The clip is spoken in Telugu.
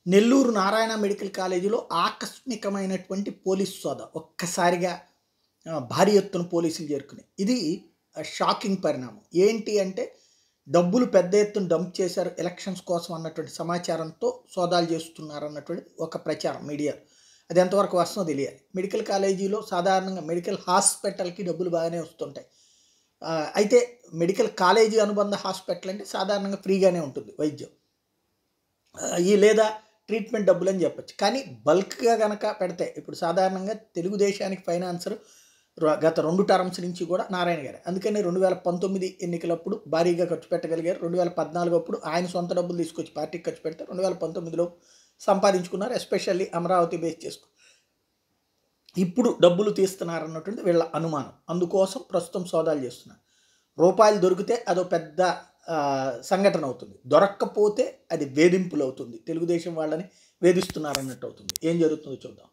నెల్లూరు నారాయణ మెడికల్ కాలేజీలో ఆకస్మికమైనటువంటి పోలీసు సోదా. ఒక్కసారిగా భారీ ఎత్తున పోలీసులు చేరుకుని ఇది షాకింగ్ పరిణామం. ఏంటి అంటే డబ్బులు పెద్ద ఎత్తున డంప్ చేశారు ఎలక్షన్స్ కోసం అన్నటువంటి సమాచారంతో సోదాలు చేస్తున్నారు అన్నటువంటి ఒక ప్రచారం మీడియా. అది ఎంతవరకు వస్తుందో తెలియాలి. మెడికల్ కాలేజీలో సాధారణంగా మెడికల్ హాస్పిటల్కి డబ్బులు బాగానే వస్తుంటాయి. అయితే మెడికల్ కాలేజీ అనుబంధ హాస్పిటల్ అంటే సాధారణంగా ఫ్రీగానే ఉంటుంది వైద్యం. ఈ లేదా ట్రీట్మెంట్ డబ్బులు అని చెప్పచ్చు. కానీ బల్క్గా కనుక పెడితే ఇప్పుడు సాధారణంగా తెలుగుదేశానికి ఫైనాన్సర్ గత 2 టర్మ్స్ నుంచి కూడా నారాయణ గారు. అందుకని 2019 ఎన్నికలప్పుడు భారీగా ఖర్చు పెట్టగలిగారు. 2014 అప్పుడు ఆయన సొంత డబ్బులు తీసుకొచ్చి పార్టీకి ఖర్చు పెడితే 2019లో సంపాదించుకున్నారు. ఎస్పెషల్లీ అమరావతి బేస్ చేసుకుని ఇప్పుడు డబ్బులు తీస్తున్నారు అన్నటువంటి వీళ్ళ అనుమానం. అందుకోసం ప్రస్తుతం సోదాలు చేస్తున్నారు. రూపాయలు దొరికితే అదో పెద్ద సంఘటన అవుతుంది. దొరక్కపోతే అది వేధింపులు అవుతుంది. తెలుగుదేశం వాళ్ళని వేధిస్తున్నారన్నట్టు అవుతుంది. ఏం జరుగుతుందో చూద్దాం.